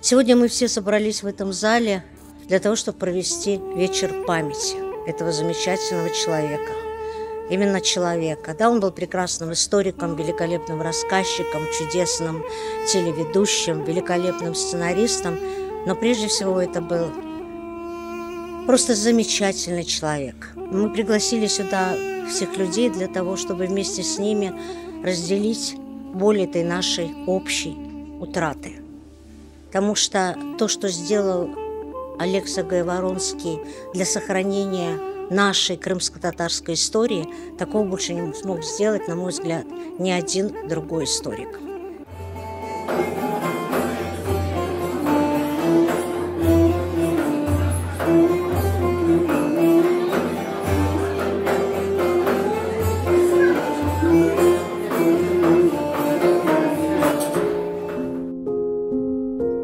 Сегодня мы все собрались в этом зале для того, чтобы провести вечер памяти этого замечательного человека. Именно человека. Да, он был прекрасным историком, великолепным рассказчиком, чудесным телеведущим, великолепным сценаристом. Но прежде всего это был просто замечательный человек. Мы пригласили сюда всех людей для того, чтобы вместе с ними разделить боль этой нашей общей утраты. Потому что то, что сделал Алекса Гайворонский для сохранения нашей крымско-татарской истории, такого больше не смог сделать, на мой взгляд, ни один другой историк.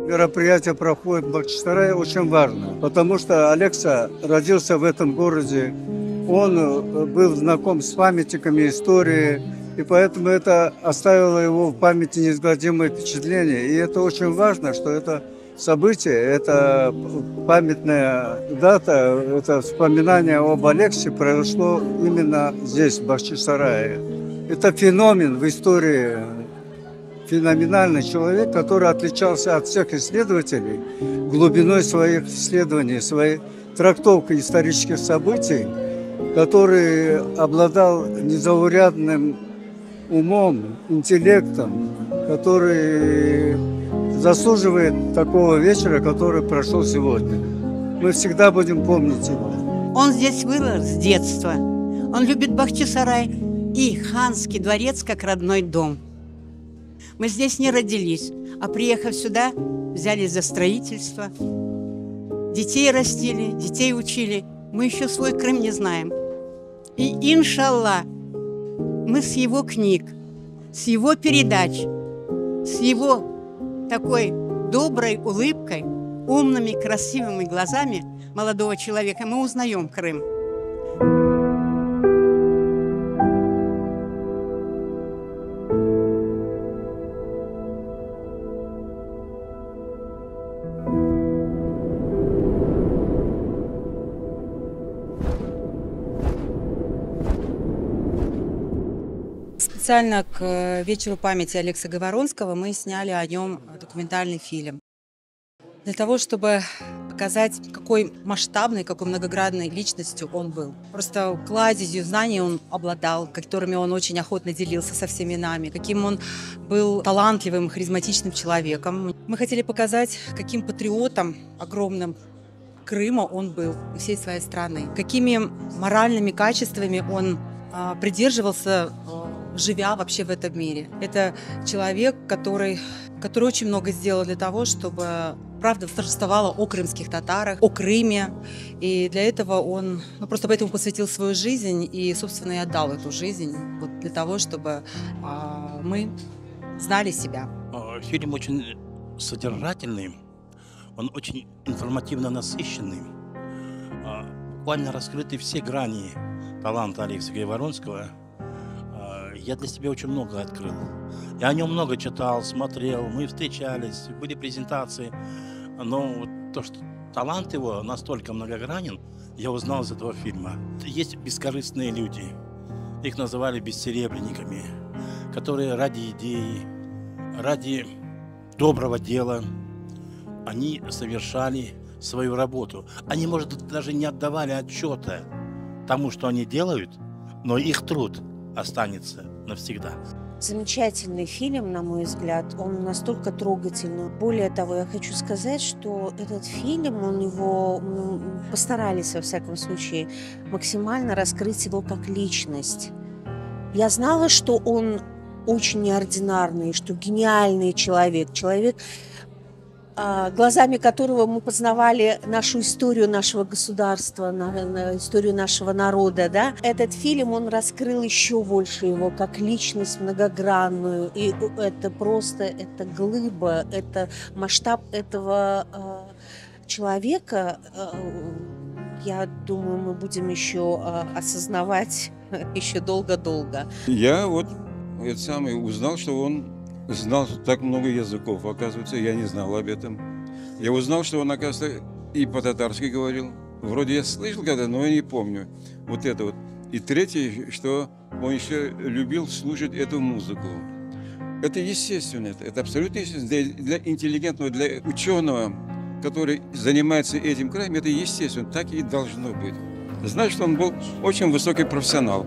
Мероприятие проходит в Бахчисарае очень важно, потому что Алекса родился в этом городе, он был знаком с памятниками истории, и поэтому это оставило его в памяти неизгладимое впечатление. И это очень важно, что это событие, это памятная дата, это вспоминание об Алексе произошло именно здесь, в Бахчисарае. Это феномен в истории. Феноменальный человек, который отличался от всех исследователей глубиной своих исследований, своей трактовкой исторических событий, который обладал незаурядным умом, интеллектом, который заслуживает такого вечера, который прошел сегодня. Мы всегда будем помнить его. Он здесь вырос с детства. Он любит Бахчисарай и Ханский дворец как родной дом. Мы здесь не родились, а приехав сюда, взялись за строительство. Детей растили, детей учили. Мы еще свой Крым не знаем. И иншаллах, мы с его книг, с его передач, с его такой доброй улыбкой, умными, красивыми глазами молодого человека мы узнаем Крым. Специально к вечеру памяти Алекса Гайворонского мы сняли о нем документальный фильм. Для того, чтобы показать, какой масштабной, какой многогранной личностью он был. Просто кладезью знаний он обладал, которыми он очень охотно делился со всеми нами, каким он был талантливым, харизматичным человеком. Мы хотели показать, каким патриотом огромным Крыма он был и всей своей страны, какими моральными качествами он придерживался, живя вообще в этом мире. Это человек, который очень много сделал для того, чтобы правда восторжествовала о крымских татарах, о Крыме. И для этого он просто поэтому посвятил свою жизнь и, собственно, и отдал эту жизнь вот для того, чтобы мы знали себя. Фильм очень содержательный, он очень информативно насыщенный. Буквально раскрыты все грани таланта Алекса Гайворонского. Я для себя очень много открыл. Я о нем много читал, смотрел, мы встречались, были презентации. Но вот то, что талант его настолько многогранен, я узнал из этого фильма. Есть бескорыстные люди, их называли бессеребренниками, которые ради идеи, ради доброго дела, они совершали свою работу. Они, может, даже не отдавали отчета тому, что они делают, но их труд останется навсегда. Замечательный фильм, на мой взгляд, он настолько трогательный. Более того, я хочу сказать, что этот фильм, постарались, во всяком случае, максимально раскрыть его как личность. Я знала, что он очень неординарный, что гениальный человек, глазами которого мы познавали нашу историю нашего государства, историю нашего народа. Да? Этот фильм, он раскрыл еще больше его как личность многогранную. И это просто, это глыба, это масштаб этого человека. Я думаю, мы будем еще осознавать еще долго-долго. Я узнал, что он знал так много языков. Оказывается, я не знал об этом. Я узнал, что он, оказывается, и по-татарски говорил. Вроде я слышал когда, но я не помню. Вот это вот. И третье, что он еще любил слушать эту музыку. Это естественно, это абсолютно естественно. Для интеллигентного, для ученого, который занимается этим краем, это естественно, так и должно быть. Значит, он был очень высокий профессионал.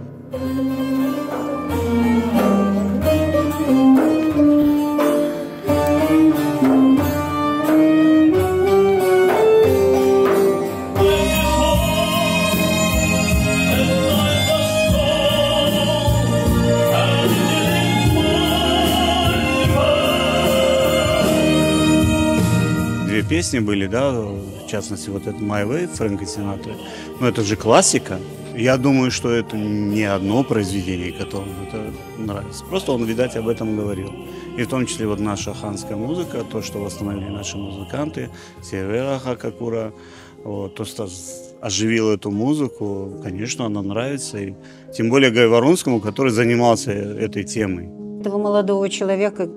Две песни были, да, в частности, вот это «My Way» Фрэнка Синатры. Но это же классика. Я думаю, что это не одно произведение, которому это нравится. Просто он, видать, об этом говорил. И в том числе вот наша ханская музыка, то, что восстановили наши музыканты, Севера Хакакура, вот, то, что оживил эту музыку, конечно, она нравится. И тем более Гайворонскому, который занимался этой темой. Этого молодого человека,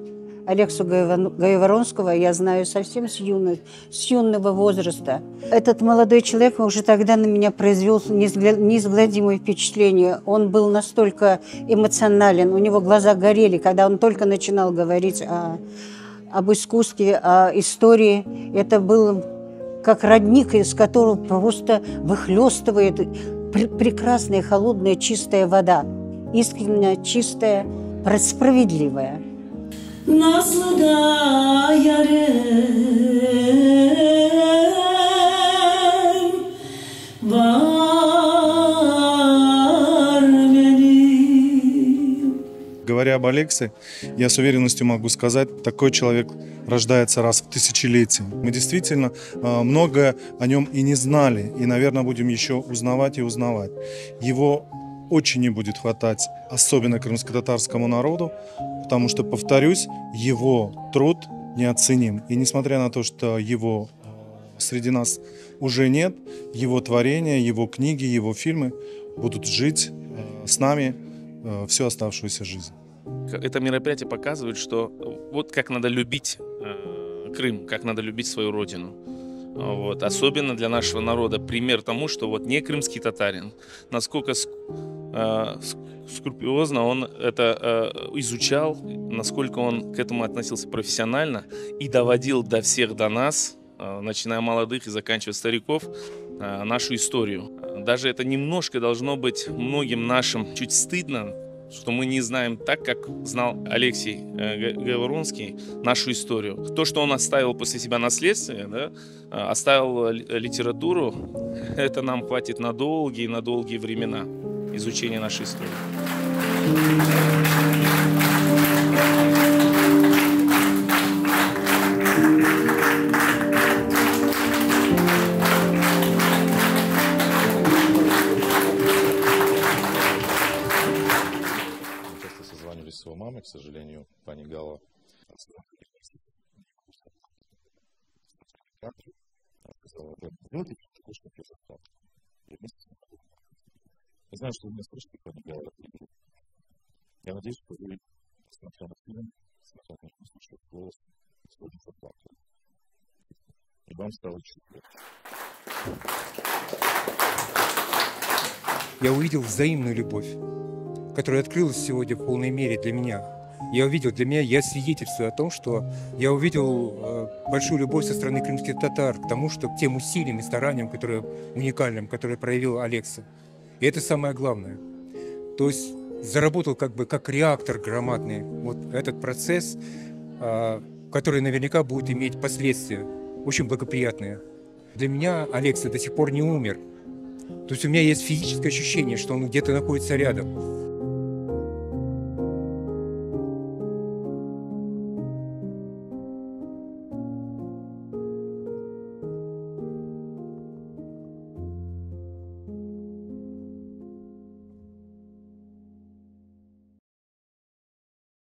Алексу Гайворонского, я знаю совсем с юного возраста. Этот молодой человек уже тогда на меня произвел неизгладимое впечатление. Он был настолько эмоционален, у него глаза горели, когда он только начинал говорить об искусстве, о истории. Это был как родник, из которого просто выхлестывает прекрасная, холодная, чистая вода. Искренне чистая, справедливая. Nazlı da yarem var benim. Говоря об Алексе, я с уверенностью могу сказать, такой человек рождается раз в тысячелетие. Мы действительно многое о нем и не знали, и, наверное, будем еще узнавать и узнавать. Его очень не будет хватать, особенно крымско-татарскому народу, потому что, повторюсь, его труд неоценим. И несмотря на то, что его среди нас уже нет, его творения, его книги, его фильмы будут жить с нами всю оставшуюся жизнь. Это мероприятие показывает, что вот как надо любить Крым, как надо любить свою родину. Вот. Особенно для нашего народа пример тому, что вот не крымский татарин, насколько скрупулезно он это изучал, насколько он к этому относился профессионально и доводил до всех, до нас, начиная молодых и заканчивая стариков, нашу историю. Даже это немножко должно быть многим нашим чуть стыдно, что мы не знаем так, как знал Алексей Гайворонский нашу историю. То, что он оставил после себя наследствие, да, оставил литературу, это нам хватит на долгие времена изучения нашей истории. Созванивались с его мамой, к сожалению, пани Гала. Я знаю, что вы меня слышите, пани Гала. Я надеюсь, что вы, смотря на фильм, смотря на слушать голос, сходите в плату. И вам стало чуть легче. Я увидел взаимную любовь, которая открылась сегодня в полной мере для меня. Я увидел, для меня, я свидетельствую о том, что я увидел большую любовь со стороны крымских татар к тому, что к тем усилиям и стараниям, уникальным, которые проявил Алекса. И это самое главное. То есть заработал как реактор громадный вот этот процесс, который наверняка будет иметь последствия очень благоприятные. Для меня Алекса до сих пор не умер. То есть у меня есть физическое ощущение, что он где-то находится рядом.